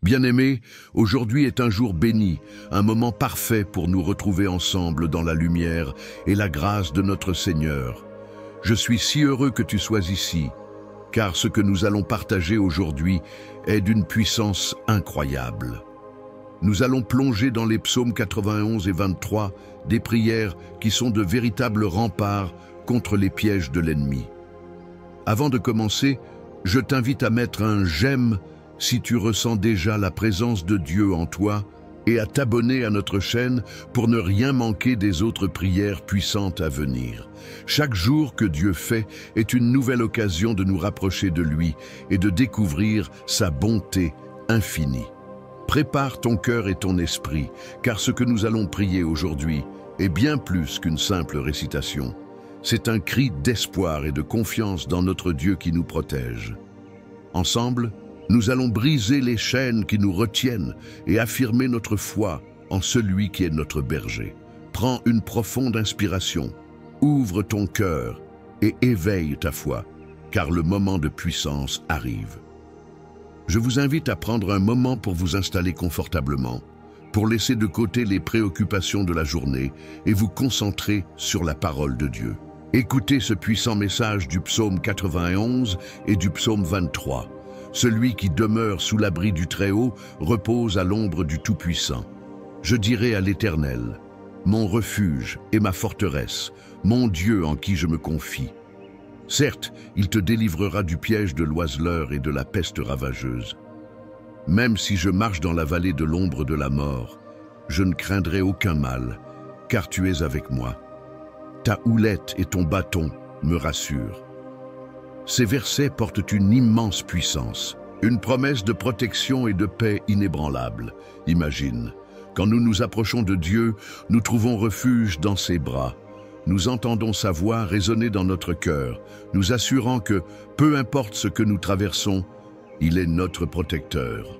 Bien-aimés, aujourd'hui est un jour béni, un moment parfait pour nous retrouver ensemble dans la lumière et la grâce de notre Seigneur. Je suis si heureux que tu sois ici, car ce que nous allons partager aujourd'hui est d'une puissance incroyable. Nous allons plonger dans les psaumes 91 et 23, des prières qui sont de véritables remparts contre les pièges de l'ennemi. Avant de commencer, je t'invite à mettre un « j'aime » si tu ressens déjà la présence de Dieu en toi et à t'abonner à notre chaîne pour ne rien manquer des autres prières puissantes à venir. Chaque jour que Dieu fait est une nouvelle occasion de nous rapprocher de lui et de découvrir sa bonté infinie. Prépare ton cœur et ton esprit, car ce que nous allons prier aujourd'hui est bien plus qu'une simple récitation. C'est un cri d'espoir et de confiance dans notre Dieu qui nous protège. Ensemble, nous allons briser les chaînes qui nous retiennent et affirmer notre foi en celui qui est notre berger. Prends une profonde inspiration, ouvre ton cœur et éveille ta foi, car le moment de puissance arrive. Je vous invite à prendre un moment pour vous installer confortablement, pour laisser de côté les préoccupations de la journée et vous concentrer sur la parole de Dieu. Écoutez ce puissant message du psaume 91 et du psaume 23. Celui qui demeure sous l'abri du Très-Haut repose à l'ombre du Tout-Puissant. Je dirai à l'Éternel, mon refuge et ma forteresse, mon Dieu en qui je me confie. Certes, il te délivrera du piège de l'oiseleur et de la peste ravageuse. Même si je marche dans la vallée de l'ombre de la mort, je ne craindrai aucun mal, car tu es avec moi. Ta houlette et ton bâton me rassurent. Ces versets portent une immense puissance, une promesse de protection et de paix inébranlable. Imagine, quand nous nous approchons de Dieu, nous trouvons refuge dans ses bras. Nous entendons sa voix résonner dans notre cœur, nous assurant que, peu importe ce que nous traversons, il est notre protecteur.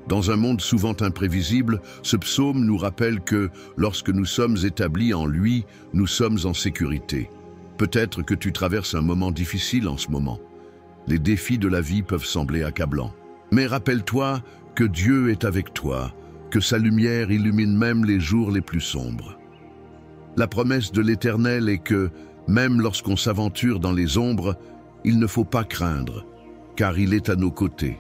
Dans un monde souvent imprévisible, ce psaume nous rappelle que, lorsque nous sommes établis en lui, nous sommes en sécurité. Peut-être que tu traverses un moment difficile en ce moment. Les défis de la vie peuvent sembler accablants. Mais rappelle-toi que Dieu est avec toi, que sa lumière illumine même les jours les plus sombres. La promesse de l'Éternel est que, même lorsqu'on s'aventure dans les ombres, il ne faut pas craindre, car il est à nos côtés.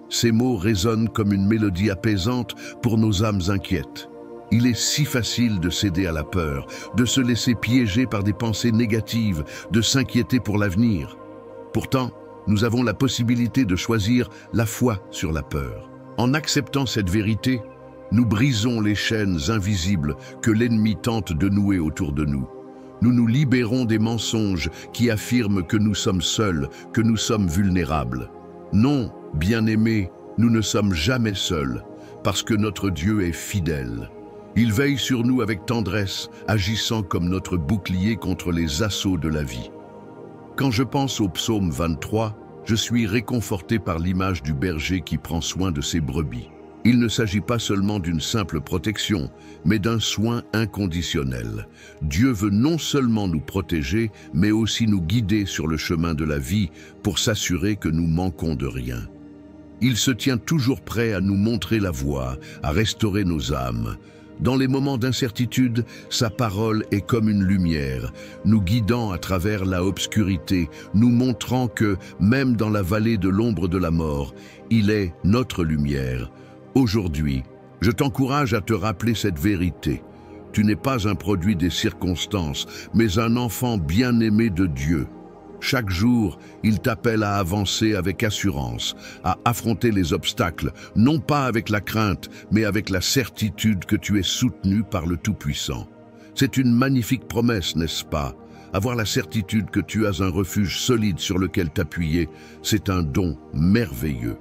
Ces mots résonnent comme une mélodie apaisante pour nos âmes inquiètes. Il est si facile de céder à la peur, de se laisser piéger par des pensées négatives, de s'inquiéter pour l'avenir. Pourtant, nous avons la possibilité de choisir la foi sur la peur. En acceptant cette vérité, nous brisons les chaînes invisibles que l'ennemi tente de nouer autour de nous. Nous nous libérons des mensonges qui affirment que nous sommes seuls, que nous sommes vulnérables. Non, bien-aimés, nous ne sommes jamais seuls, parce que notre Dieu est fidèle. Il veille sur nous avec tendresse, agissant comme notre bouclier contre les assauts de la vie. Quand je pense au psaume 23, je suis réconforté par l'image du berger qui prend soin de ses brebis. Il ne s'agit pas seulement d'une simple protection, mais d'un soin inconditionnel. Dieu veut non seulement nous protéger, mais aussi nous guider sur le chemin de la vie pour s'assurer que nous manquons de rien. Il se tient toujours prêt à nous montrer la voie, à restaurer nos âmes. Dans les moments d'incertitude, sa parole est comme une lumière, nous guidant à travers la obscurité, nous montrant que, même dans la vallée de l'ombre de la mort, il est notre lumière. Aujourd'hui, je t'encourage à te rappeler cette vérité. Tu n'es pas un produit des circonstances, mais un enfant bien-aimé de Dieu. Chaque jour, il t'appelle à avancer avec assurance, à affronter les obstacles, non pas avec la crainte, mais avec la certitude que tu es soutenu par le Tout-Puissant. C'est une magnifique promesse, n'est-ce pas? Avoir la certitude que tu as un refuge solide sur lequel t'appuyer, c'est un don merveilleux.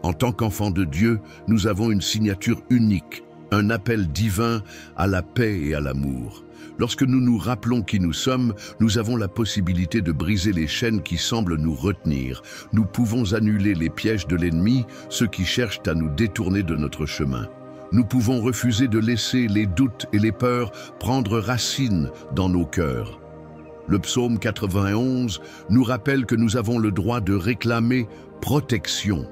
En tant qu'enfants de Dieu, nous avons une signature unique, un appel divin à la paix et à l'amour. Lorsque nous nous rappelons qui nous sommes, nous avons la possibilité de briser les chaînes qui semblent nous retenir. Nous pouvons annuler les pièges de l'ennemi, ceux qui cherchent à nous détourner de notre chemin. Nous pouvons refuser de laisser les doutes et les peurs prendre racine dans nos cœurs. Le psaume 91 nous rappelle que nous avons le droit de réclamer protection.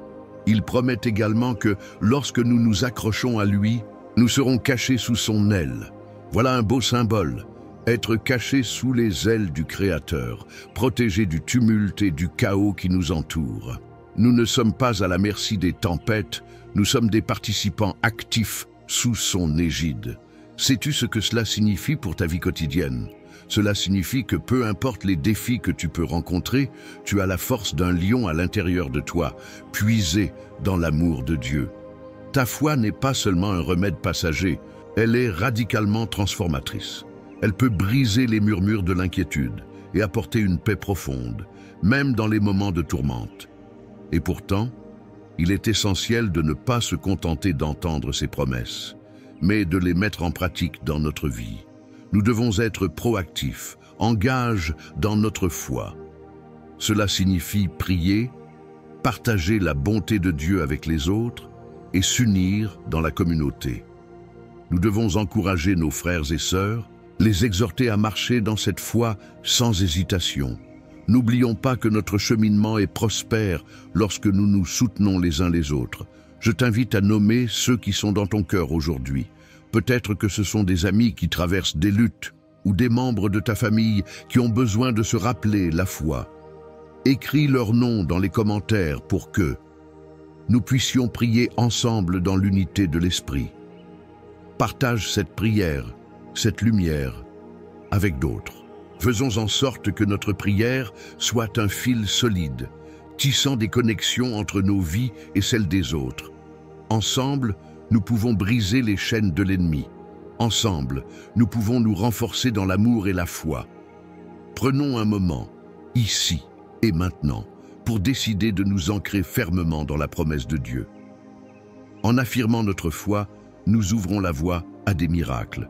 Il promet également que lorsque nous nous accrochons à lui, nous serons cachés sous son aile. Voilà un beau symbole. Être cachés sous les ailes du Créateur, protégés du tumulte et du chaos qui nous entoure. Nous ne sommes pas à la merci des tempêtes, nous sommes des participants actifs sous son égide. Sais-tu ce que cela signifie pour ta vie quotidienne? Cela signifie que peu importe les défis que tu peux rencontrer, tu as la force d'un lion à l'intérieur de toi, puisé dans l'amour de Dieu. Ta foi n'est pas seulement un remède passager, elle est radicalement transformatrice. Elle peut briser les murmures de l'inquiétude et apporter une paix profonde, même dans les moments de tourmente. Et pourtant, il est essentiel de ne pas se contenter d'entendre ces promesses, mais de les mettre en pratique dans notre vie. Nous devons être proactifs, engagés dans notre foi. Cela signifie prier, partager la bonté de Dieu avec les autres et s'unir dans la communauté. Nous devons encourager nos frères et sœurs, les exhorter à marcher dans cette foi sans hésitation. N'oublions pas que notre cheminement est prospère lorsque nous nous soutenons les uns les autres. Je t'invite à nommer ceux qui sont dans ton cœur aujourd'hui. Peut-être que ce sont des amis qui traversent des luttes ou des membres de ta famille qui ont besoin de se rappeler la foi. Écris leur nom dans les commentaires pour que nous puissions prier ensemble dans l'unité de l'Esprit. Partage cette prière, cette lumière, avec d'autres. Faisons en sorte que notre prière soit un fil solide, tissant des connexions entre nos vies et celles des autres. Ensemble, nous pouvons briser les chaînes de l'ennemi. Ensemble, nous pouvons nous renforcer dans l'amour et la foi. Prenons un moment, ici et maintenant, pour décider de nous ancrer fermement dans la promesse de Dieu. En affirmant notre foi, nous ouvrons la voie à des miracles.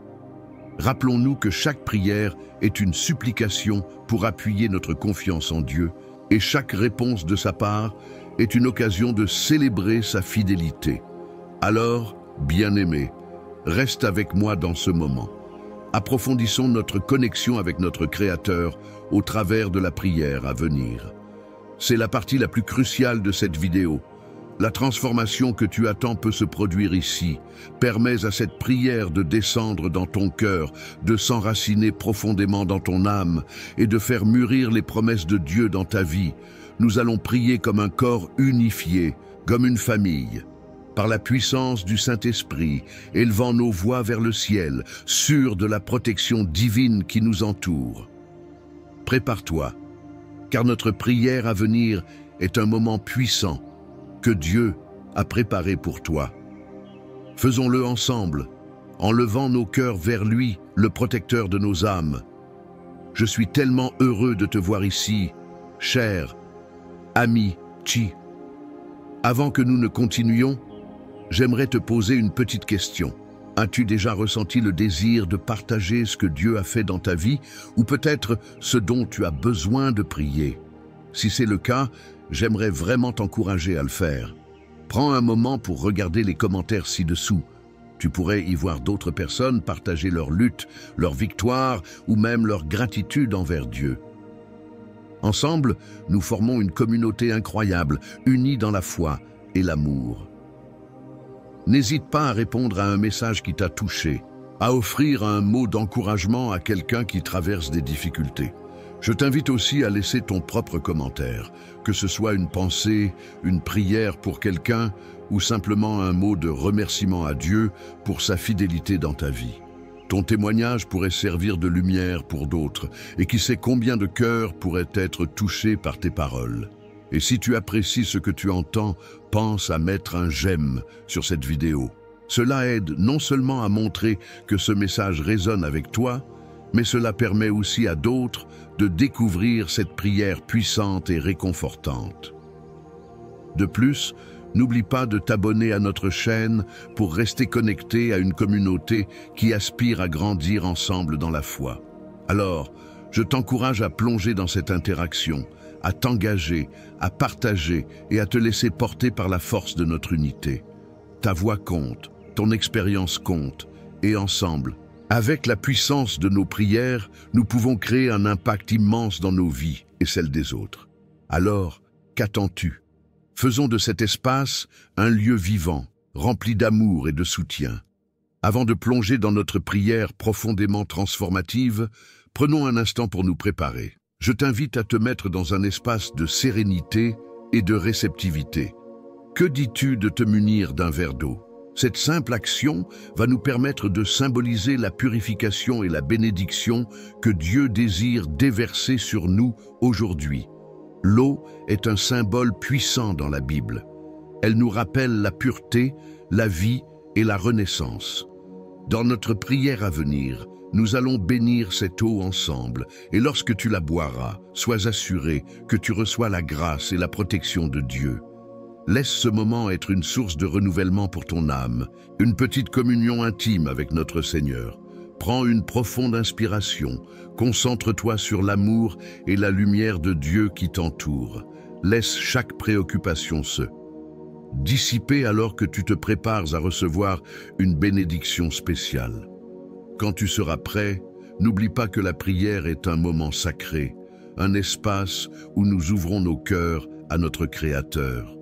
Rappelons-nous que chaque prière est une supplication pour appuyer notre confiance en Dieu et chaque réponse de sa part est une occasion de célébrer sa fidélité. Alors, bien-aimé, reste avec moi dans ce moment. Approfondissons notre connexion avec notre Créateur au travers de la prière à venir. C'est la partie la plus cruciale de cette vidéo. La transformation que tu attends peut se produire ici. Permets à cette prière de descendre dans ton cœur, de s'enraciner profondément dans ton âme et de faire mûrir les promesses de Dieu dans ta vie. Nous allons prier comme un corps unifié, comme une famille. Par la puissance du Saint-Esprit, élevant nos voix vers le ciel, sûrs de la protection divine qui nous entoure. Prépare-toi, car notre prière à venir est un moment puissant que Dieu a préparé pour toi. Faisons-le ensemble, en levant nos cœurs vers lui, le protecteur de nos âmes. Je suis tellement heureux de te voir ici, cher ami Chi. Avant que nous ne continuions, j'aimerais te poser une petite question. As-tu déjà ressenti le désir de partager ce que Dieu a fait dans ta vie ou peut-être ce dont tu as besoin de prier? Si c'est le cas, j'aimerais vraiment t'encourager à le faire. Prends un moment pour regarder les commentaires ci-dessous. Tu pourrais y voir d'autres personnes partager leur lutte, leur victoire ou même leur gratitude envers Dieu. Ensemble, nous formons une communauté incroyable, unie dans la foi et l'amour. N'hésite pas à répondre à un message qui t'a touché, à offrir un mot d'encouragement à quelqu'un qui traverse des difficultés. Je t'invite aussi à laisser ton propre commentaire, que ce soit une pensée, une prière pour quelqu'un ou simplement un mot de remerciement à Dieu pour sa fidélité dans ta vie. Ton témoignage pourrait servir de lumière pour d'autres et qui sait combien de cœurs pourraient être touchés par tes paroles. Et si tu apprécies ce que tu entends, pense à mettre un j'aime sur cette vidéo. Cela aide non seulement à montrer que ce message résonne avec toi, mais cela permet aussi à d'autres de découvrir cette prière puissante et réconfortante. De plus, n'oublie pas de t'abonner à notre chaîne pour rester connecté à une communauté qui aspire à grandir ensemble dans la foi. Alors, je t'encourage à plonger dans cette interaction, à t'engager, à partager et à te laisser porter par la force de notre unité. Ta voix compte, ton expérience compte, et ensemble, avec la puissance de nos prières, nous pouvons créer un impact immense dans nos vies et celles des autres. Alors, qu'attends-tu? Faisons de cet espace un lieu vivant, rempli d'amour et de soutien. Avant de plonger dans notre prière profondément transformative, prenons un instant pour nous préparer. Je t'invite à te mettre dans un espace de sérénité et de réceptivité. Que dis-tu de te munir d'un verre d'eau? Cette simple action va nous permettre de symboliser la purification et la bénédiction que Dieu désire déverser sur nous aujourd'hui. L'eau est un symbole puissant dans la Bible. Elle nous rappelle la pureté, la vie et la renaissance. Dans notre prière à venir, nous allons bénir cette eau ensemble, et lorsque tu la boiras, sois assuré que tu reçois la grâce et la protection de Dieu. Laisse ce moment être une source de renouvellement pour ton âme, une petite communion intime avec notre Seigneur. Prends une profonde inspiration, concentre-toi sur l'amour et la lumière de Dieu qui t'entoure. Laisse chaque préoccupation se dissiper alors que tu te prépares à recevoir une bénédiction spéciale. Quand tu seras prêt, n'oublie pas que la prière est un moment sacré, un espace où nous ouvrons nos cœurs à notre Créateur.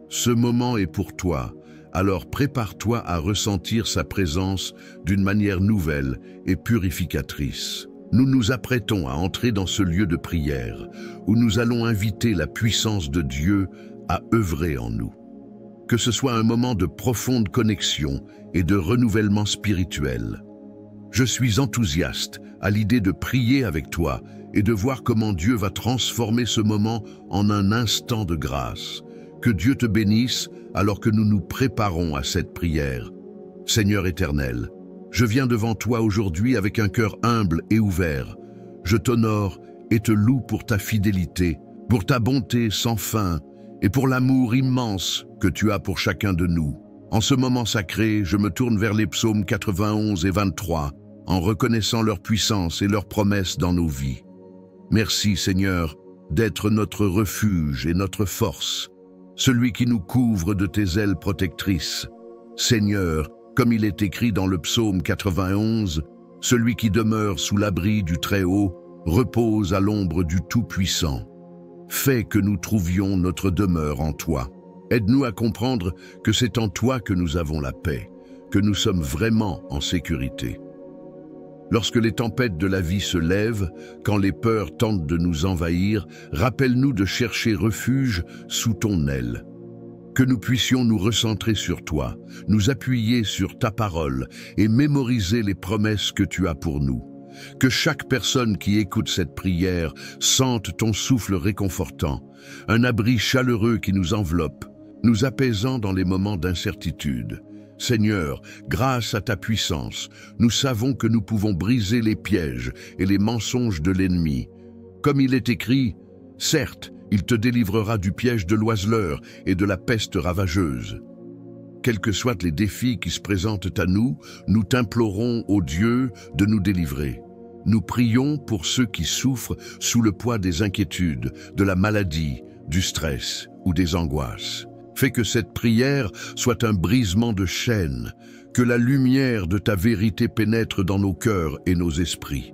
Ce moment est pour toi, alors prépare-toi à ressentir sa présence d'une manière nouvelle et purificatrice. Nous nous apprêtons à entrer dans ce lieu de prière, où nous allons inviter la puissance de Dieu à œuvrer en nous. Que ce soit un moment de profonde connexion et de renouvellement spirituel. Je suis enthousiaste à l'idée de prier avec toi et de voir comment Dieu va transformer ce moment en un instant de grâce. Que Dieu te bénisse alors que nous nous préparons à cette prière. Seigneur éternel, je viens devant toi aujourd'hui avec un cœur humble et ouvert. Je t'honore et te loue pour ta fidélité, pour ta bonté sans fin et pour l'amour immense que tu as pour chacun de nous. En ce moment sacré, je me tourne vers les psaumes 91 et 23, en reconnaissant leur puissance et leurs promesses dans nos vies. Merci Seigneur d'être notre refuge et notre force, celui qui nous couvre de tes ailes protectrices. Seigneur, comme il est écrit dans le psaume 91, celui qui demeure sous l'abri du Très-Haut repose à l'ombre du Tout-Puissant. Fais que nous trouvions notre demeure en toi. Aide-nous à comprendre que c'est en toi que nous avons la paix, que nous sommes vraiment en sécurité. Lorsque les tempêtes de la vie se lèvent, quand les peurs tentent de nous envahir, rappelle-nous de chercher refuge sous ton aile. Que nous puissions nous recentrer sur toi, nous appuyer sur ta parole et mémoriser les promesses que tu as pour nous. Que chaque personne qui écoute cette prière sente ton souffle réconfortant, un abri chaleureux qui nous enveloppe, nous apaisant dans les moments d'incertitude. Seigneur, grâce à ta puissance, nous savons que nous pouvons briser les pièges et les mensonges de l'ennemi. Comme il est écrit, certes, il te délivrera du piège de l'oiseleur et de la peste ravageuse. Quels que soient les défis qui se présentent à nous, nous t'implorons, ô Dieu, de nous délivrer. Nous prions pour ceux qui souffrent sous le poids des inquiétudes, de la maladie, du stress ou des angoisses. Fais que cette prière soit un brisement de chaînes, que la lumière de ta vérité pénètre dans nos cœurs et nos esprits.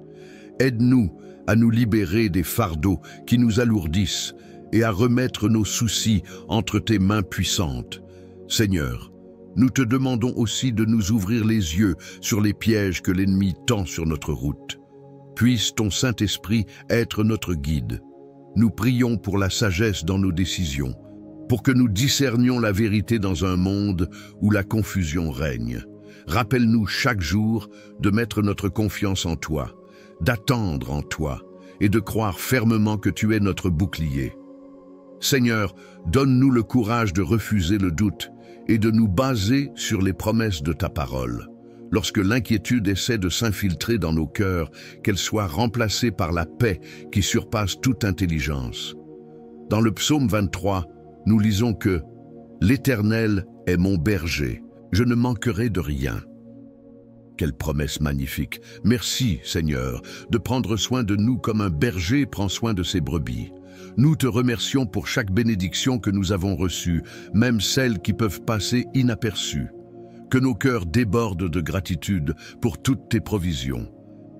Aide-nous à nous libérer des fardeaux qui nous alourdissent et à remettre nos soucis entre tes mains puissantes. Seigneur, nous te demandons aussi de nous ouvrir les yeux sur les pièges que l'ennemi tend sur notre route. Puisse ton Saint-Esprit être notre guide. Nous prions pour la sagesse dans nos décisions, pour que nous discernions la vérité dans un monde où la confusion règne. Rappelle-nous chaque jour de mettre notre confiance en toi, d'attendre en toi et de croire fermement que tu es notre bouclier. Seigneur, donne-nous le courage de refuser le doute et de nous baser sur les promesses de ta parole. Lorsque l'inquiétude essaie de s'infiltrer dans nos cœurs, qu'elle soit remplacée par la paix qui surpasse toute intelligence. Dans le psaume 23, nous lisons que « L'Éternel est mon berger, je ne manquerai de rien ». Quelle promesse magnifique! Merci, Seigneur, de prendre soin de nous comme un berger prend soin de ses brebis. Nous te remercions pour chaque bénédiction que nous avons reçue, même celles qui peuvent passer inaperçues. Que nos cœurs débordent de gratitude pour toutes tes provisions.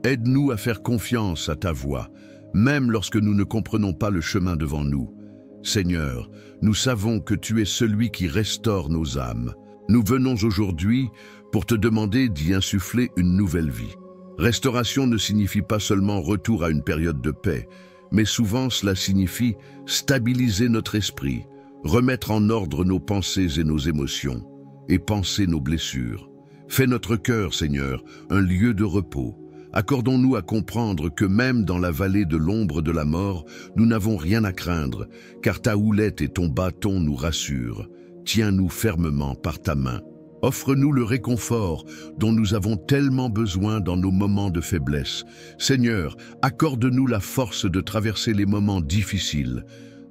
Aide-nous à faire confiance à ta voix, même lorsque nous ne comprenons pas le chemin devant nous. Seigneur, nous savons que tu es celui qui restaure nos âmes. Nous venons aujourd'hui pour te demander d'y insuffler une nouvelle vie. Restauration ne signifie pas seulement retour à une période de paix, mais souvent cela signifie stabiliser notre esprit, remettre en ordre nos pensées et nos émotions, et penser nos blessures. Fais notre cœur, Seigneur, un lieu de repos. Accordons-nous à comprendre que même dans la vallée de l'ombre de la mort, nous n'avons rien à craindre, car ta houlette et ton bâton nous rassurent. Tiens-nous fermement par ta main. Offre-nous le réconfort dont nous avons tellement besoin dans nos moments de faiblesse. Seigneur, accorde-nous la force de traverser les moments difficiles.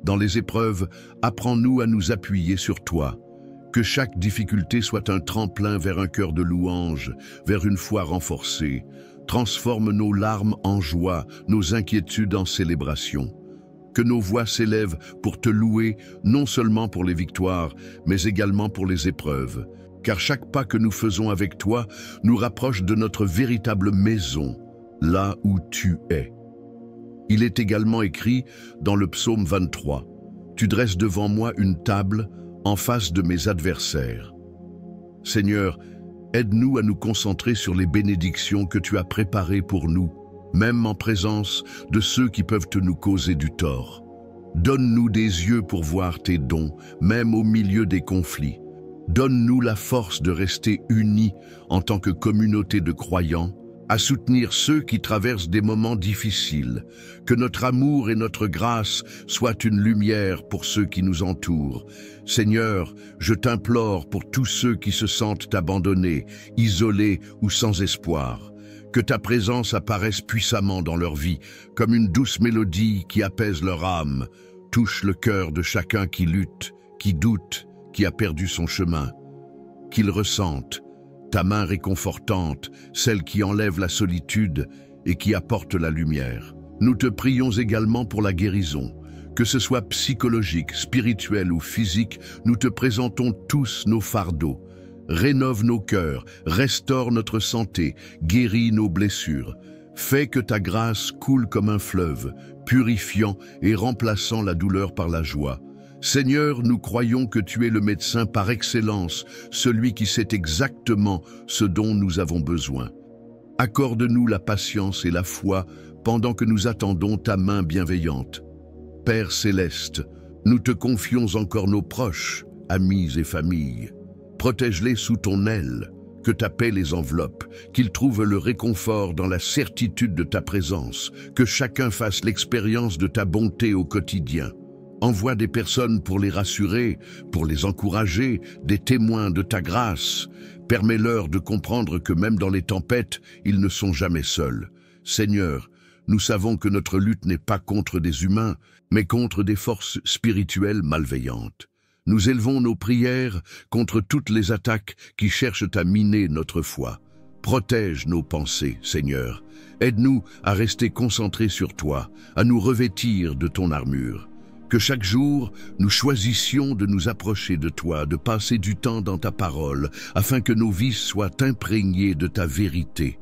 Dans les épreuves, apprends-nous à nous appuyer sur toi. Que chaque difficulté soit un tremplin vers un cœur de louange, vers une foi renforcée. Transforme nos larmes en joie, nos inquiétudes en célébration. Que nos voix s'élèvent pour te louer, non seulement pour les victoires, mais également pour les épreuves. Car chaque pas que nous faisons avec toi nous rapproche de notre véritable maison, là où tu es. Il est également écrit dans le psaume 23, « Tu dresses devant moi une table en face de mes adversaires. » Seigneur, aide-nous à nous concentrer sur les bénédictions que tu as préparées pour nous, même en présence de ceux qui peuvent nous causer du tort. Donne-nous des yeux pour voir tes dons, même au milieu des conflits. Donne-nous la force de rester unis en tant que communauté de croyants, à soutenir ceux qui traversent des moments difficiles. Que notre amour et notre grâce soient une lumière pour ceux qui nous entourent. Seigneur, je t'implore pour tous ceux qui se sentent abandonnés, isolés ou sans espoir. Que ta présence apparaisse puissamment dans leur vie, comme une douce mélodie qui apaise leur âme, touche le cœur de chacun qui lutte, qui doute, qui a perdu son chemin. Qu'ils ressentent ta main réconfortante, celle qui enlève la solitude et qui apporte la lumière. Nous te prions également pour la guérison. Que ce soit psychologique, spirituel ou physique, nous te présentons tous nos fardeaux. Rénove nos cœurs, restaure notre santé, guéris nos blessures. Fais que ta grâce coule comme un fleuve, purifiant et remplaçant la douleur par la joie. Seigneur, nous croyons que tu es le médecin par excellence, celui qui sait exactement ce dont nous avons besoin. Accorde-nous la patience et la foi pendant que nous attendons ta main bienveillante. Père céleste, nous te confions encore nos proches, amis et familles. Protège-les sous ton aile, que ta paix les enveloppe, qu'ils trouvent le réconfort dans la certitude de ta présence, que chacun fasse l'expérience de ta bonté au quotidien. Envoie des personnes pour les rassurer, pour les encourager, des témoins de ta grâce. Permets-leur de comprendre que même dans les tempêtes, ils ne sont jamais seuls. Seigneur, nous savons que notre lutte n'est pas contre des humains, mais contre des forces spirituelles malveillantes. Nous élevons nos prières contre toutes les attaques qui cherchent à miner notre foi. Protège nos pensées, Seigneur. Aide-nous à rester concentrés sur toi, à nous revêtir de ton armure. Que chaque jour, nous choisissions de nous approcher de toi, de passer du temps dans ta parole, afin que nos vies soient imprégnées de ta vérité.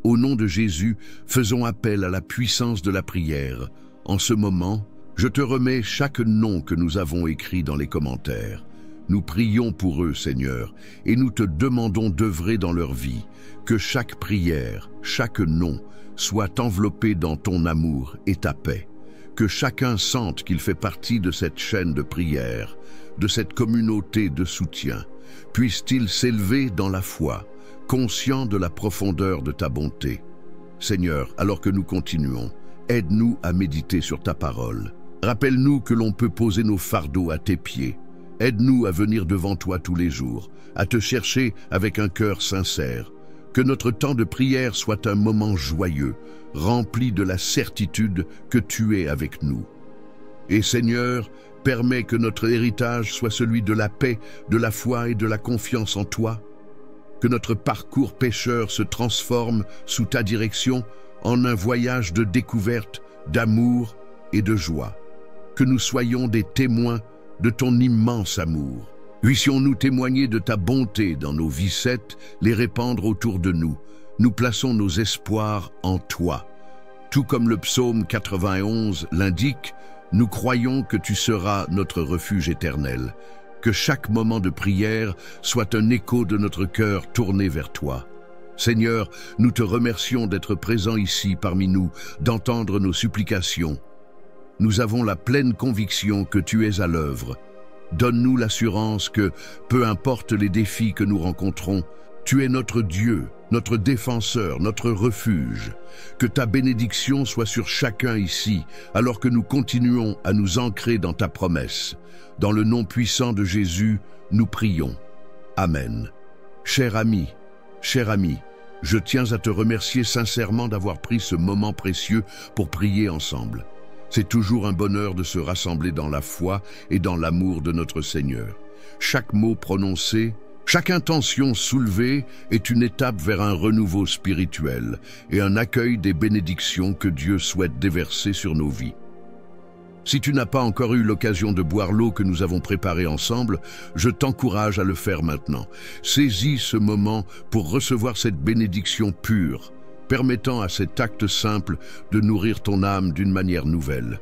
Au nom de Jésus, faisons appel à la puissance de la prière. En ce moment, je te remets chaque nom que nous avons écrit dans les commentaires. Nous prions pour eux, Seigneur, et nous te demandons d'œuvrer dans leur vie, que chaque prière, chaque nom, soit enveloppé dans ton amour et ta paix. Que chacun sente qu'il fait partie de cette chaîne de prière, de cette communauté de soutien. Puisse-t-il s'élever dans la foi, conscient de la profondeur de ta bonté. Seigneur, alors que nous continuons, aide-nous à méditer sur ta parole. Rappelle-nous que l'on peut poser nos fardeaux à tes pieds. Aide-nous à venir devant toi tous les jours, à te chercher avec un cœur sincère. Que notre temps de prière soit un moment joyeux, rempli de la certitude que tu es avec nous. Et Seigneur, permets que notre héritage soit celui de la paix, de la foi et de la confiance en toi. Que notre parcours pécheur se transforme sous ta direction en un voyage de découverte, d'amour et de joie. Que nous soyons des témoins de ton immense amour. Puissions-nous témoigner de ta bonté dans nos vies saines, les répandre autour de nous. Nous plaçons nos espoirs en toi. Tout comme le psaume 91 l'indique, Nous croyons que tu seras notre refuge éternel, que chaque moment de prière soit un écho de notre cœur tourné vers toi. Seigneur, nous te remercions d'être présent ici parmi nous, d'entendre nos supplications. Nous avons la pleine conviction que tu es à l'œuvre. Donne-nous l'assurance que, peu importe les défis que nous rencontrons, tu es notre Dieu, notre défenseur, notre refuge. Que ta bénédiction soit sur chacun ici, alors que nous continuons à nous ancrer dans ta promesse. Dans le nom puissant de Jésus, nous prions. Amen. Cher ami, je tiens à te remercier sincèrement d'avoir pris ce moment précieux pour prier ensemble. C'est toujours un bonheur de se rassembler dans la foi et dans l'amour de notre Seigneur. Chaque mot prononcé, chaque intention soulevée est une étape vers un renouveau spirituel et un accueil des bénédictions que Dieu souhaite déverser sur nos vies. Si tu n'as pas encore eu l'occasion de boire l'eau que nous avons préparée ensemble, je t'encourage à le faire maintenant. Saisis ce moment pour recevoir cette bénédiction pure, permettant à cet acte simple de nourrir ton âme d'une manière nouvelle.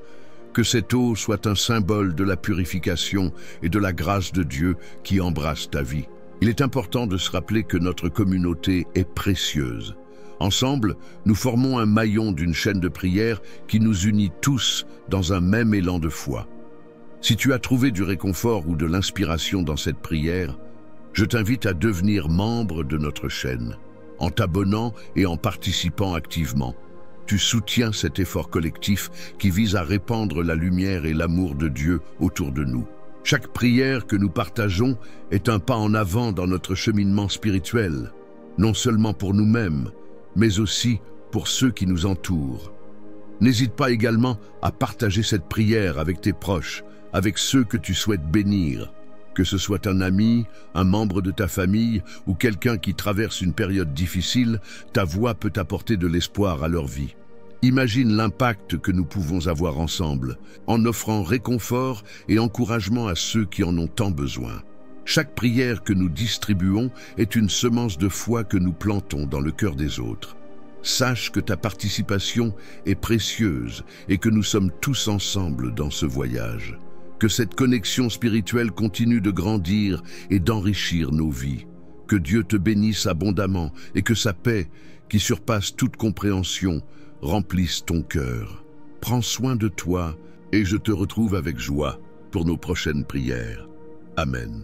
Que cette eau soit un symbole de la purification et de la grâce de Dieu qui embrasse ta vie. Il est important de se rappeler que notre communauté est précieuse. Ensemble, nous formons un maillon d'une chaîne de prière qui nous unit tous dans un même élan de foi. Si tu as trouvé du réconfort ou de l'inspiration dans cette prière, je t'invite à devenir membre de notre chaîne. En t'abonnant et en participant activement, tu soutiens cet effort collectif qui vise à répandre la lumière et l'amour de Dieu autour de nous. Chaque prière que nous partageons est un pas en avant dans notre cheminement spirituel, non seulement pour nous-mêmes, mais aussi pour ceux qui nous entourent. N'hésite pas également à partager cette prière avec tes proches, avec ceux que tu souhaites bénir. Que ce soit un ami, un membre de ta famille ou quelqu'un qui traverse une période difficile, ta voix peut apporter de l'espoir à leur vie. Imagine l'impact que nous pouvons avoir ensemble, en offrant réconfort et encouragement à ceux qui en ont tant besoin. Chaque prière que nous distribuons est une semence de foi que nous plantons dans le cœur des autres. Sache que ta participation est précieuse et que nous sommes tous ensemble dans ce voyage. Que cette connexion spirituelle continue de grandir et d'enrichir nos vies. Que Dieu te bénisse abondamment et que sa paix, qui surpasse toute compréhension, remplisse ton cœur. Prends soin de toi et je te retrouve avec joie pour nos prochaines prières. Amen.